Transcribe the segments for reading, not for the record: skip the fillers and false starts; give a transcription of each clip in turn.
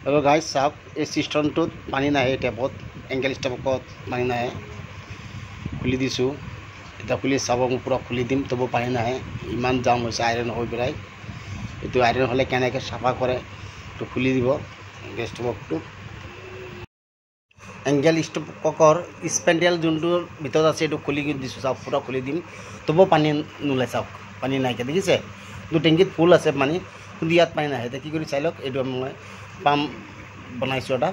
hello guys साहब এই সিস্টেমটোত পানী নাহে টেপত এংগেল ষ্টেপত পানী নাহে খুলি দিছোঁ এটা খুলি চাব পুৰা খুলি দিম তবু পানী নাহে ইমান জাম হৈছে আইৰণ হৈ পেলাই এইটো আইৰণ হ'লে কেনেকৈ চাফা কৰে তো খুলি দিব এংগেল ষ্টেপটো এংগেল ষ্টেপকৰ স্পেণ্ডেল যোনটোৰ ভিতৰত আছে এইটো খুলি দিছোঁ চাওক পুৰা খুলি দিম তবু পানী নোলাই চাওক পানী নাইকিয়া দেখিছে কিন্তু টেংকিত ফুল আছে পানী কিন্তু ইয়াত পানী নাহে এতিয়া কি কৰি চাই লওক এইটো মই পাম্প বনাইছোঁ এটা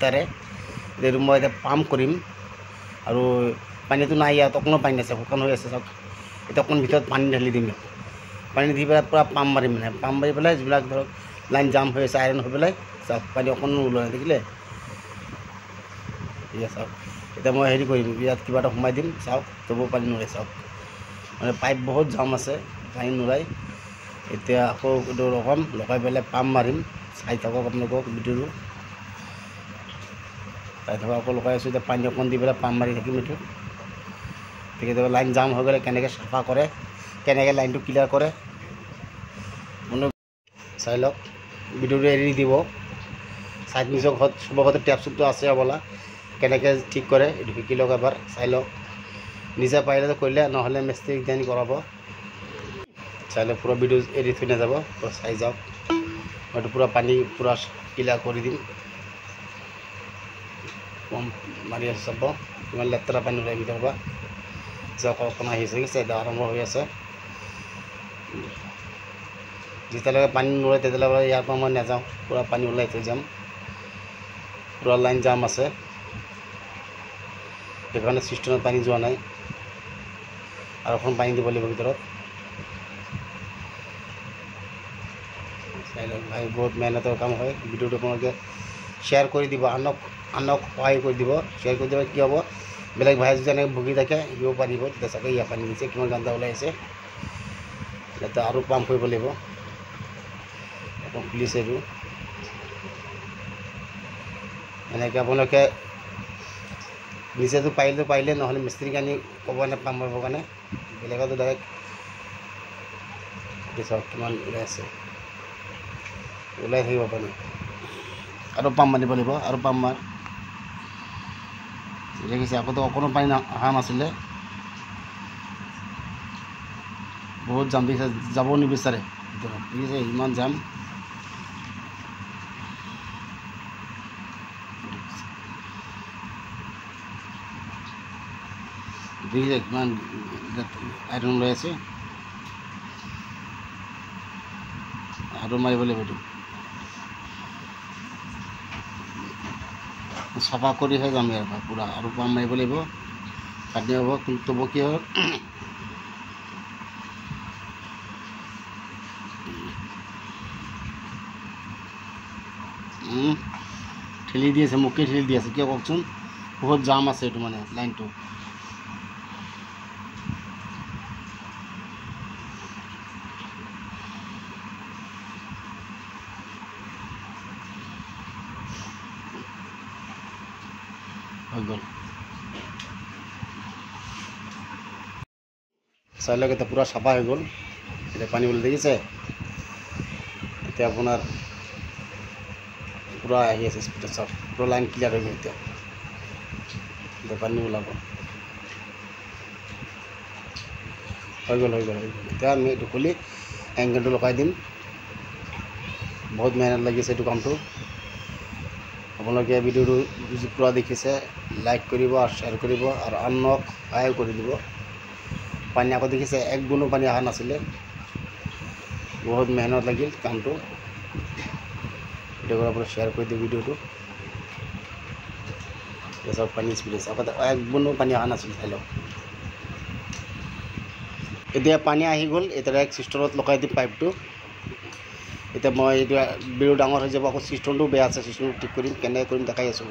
তাৰে এইটো মই এতিয়া পাম্প কৰিম আৰু পানীটো নাই ইয়াত অকণো পানী আছে শুকান হৈ আছে চাওক এতিয়া অকণ ভিতৰত পানী ঢালি দিম পানী দি পেলাই পূৰা পাম্প মাৰিম মানে পাম্প মাৰি পেলাই যিবিলাক ধৰক লাইন জাম হৈ আছে আইৰণ হৈ পেলাই চাওক পানী অকণো ওলোৱা দেখিলে ঠিক আছে চাওক এতিয়া মই হেৰি কৰিম ইয়াত কিবা এটা সোমাই দিম চাওক তবু পানী নোলায় চাওক মানে পাইপ বহুত জাম আছে পানী নোলায় এতিয়া আকৌ এইটো ৰকম লগাই পেলাই পাম্প মাৰিম চাই থাকক আপোনালোকক ভিডিঅ'টো চাই থাকক আকৌ লগাই আছোঁ এতিয়া পানী অকণ দি পেলাই পাম্প মাৰি থাকিম এইটো কেতিয়াবা লাইন জাম হৈ গ'লে কেনেকৈ চাফা কৰে কেনেকৈ লাইনটো ক্লিয়াৰ কৰে মানে চাই লওক ভিডিঅ'টো এৰি দিব চাই নিজৰ ঘৰত চবৰ ঘৰতে টেপ চেপটো আছে হ'বলা কেনেকৈ ঠিক কৰে এইটো শিকি লওক এবাৰ চাই লওক নিজে পাৰিলে কৰিলে নহ'লে মিস্ত্ৰীক জানি কৰাব চাই লওক পুৰা ভিডিঅ' এৰি থৈ নাযাব পুৰা চাই যাওক মইতো পুৰা পানী পুৰা ক্লিয়াৰ কৰি দিম কম মাৰি আছে চাব কিমান লেতেৰা পানী ওলাই ভিতৰৰ পৰা যাওক অকণ আহিছে দেখিছে এতিয়া আৰম্ভ হৈ আছে যেতিয়ালৈকে পানী নোলায় তেতিয়ালৈকে ইয়াৰ পৰা মই নাযাওঁ পুৰা পানী ওলাই থৈ যাম পুৰা লাইন জাম আছে সেইকাৰণে চিষ্টেমত পানী যোৱা নাই আৰু অকণ পানী দিব লাগিব ভিতৰত চাই লওক ভাই বহুত মেহনতৰ কাম হয় ভিডিঅ'টো আপোনালোকে শ্বেয়াৰ কৰি দিব আনক সহায় কৰি দিব শ্বেয়াৰ কৰি দিব কি হ'ব বেলেগ ভাই যদি এনেকৈ ভুগি থাকে শিকিব পাৰিব তেতিয়া চাগে ইয়াৰ পানী দিছে কিমান গান্দা ওলাই আছে ইয়াতে আৰু পাম্প কৰিব লাগিব অকণ খুলিছে এইটো এনেকৈ আপোনালোকে নিজেতো পাৰিলে নহ'লে মিস্ত্ৰীক আনি ক'ব নে পাম্প মাৰিবৰ কাৰণে বেলেগতো ডাইৰেক্ট চাওক কিমান ওলাই আছে ওলাই থাকিব পানী আৰু পাম্প মাৰিব লাগিব আৰু পাম্প মাৰ দেখিছে আগতে অকণো পানী অহা নাছিলে বহুত জাম দেখিছে যাব নিবিচাৰে দেখিছে ইমান জাম দেখিছে কিমান আইৰণ লৈ আছে আৰু মাৰিব লাগিব এইটো চাফা কৰিহে যাম ইয়াৰ পৰা পূৰা আৰু পাম্প মাৰিব লাগিব কাটি হ'ব কিন্তু তবু কি হ'ল ঠেলি দি আছে মোকে ঠেলি দি আছে কিয় কওকচোন বহুত জাম আছে এইটো মানে লাইনটো হৈ গ'ল চাই লওক এতিয়া পূৰা চাফা হৈ গ'ল এতিয়া পানী ওলাই দেখিছে এতিয়া আপোনাৰ পূৰা আহি আছে স্পীডত চাওক পূৰা লাইন ক্লিয়াৰ হৈ গ'ল এতিয়া পানী ওলাব হৈ গ'ল এতিয়া আমি এইটো খুলি এংগেলটো লগাই দিম বহুত মেহনত লাগিছে এইটো কামটো আপোনালোকে ভিডিঅ'টো পূৰা দেখিছে লাইক কৰিব আৰু শ্বেয়াৰ কৰিব আৰু আনক সহায় কৰি দিব পানী আকৌ দেখিছে এক গুণো পানী অহা নাছিলে বহুত মেহনত লাগিল কামটো ভিডিঅ'ৰ পৰা শ্বেয়াৰ কৰি দিওঁ ভিডিঅ'টো চব পানী স্পীড আছে আগতে এক গুণো পানী অহা নাছিলে চাই লওক এতিয়া পানী আহি গ'ল এতিয়া এক চিষ্টেমত লগাই দিম পাইপটো এতিয়া মই এইটো ভিডিঅ' ডাঙৰ হৈ যাব আকৌ চিষ্টেমটো বেয়া আছে চিষ্টেমটো ঠিক কৰিম কেনেকৈ কৰিম দেখাই আছোঁ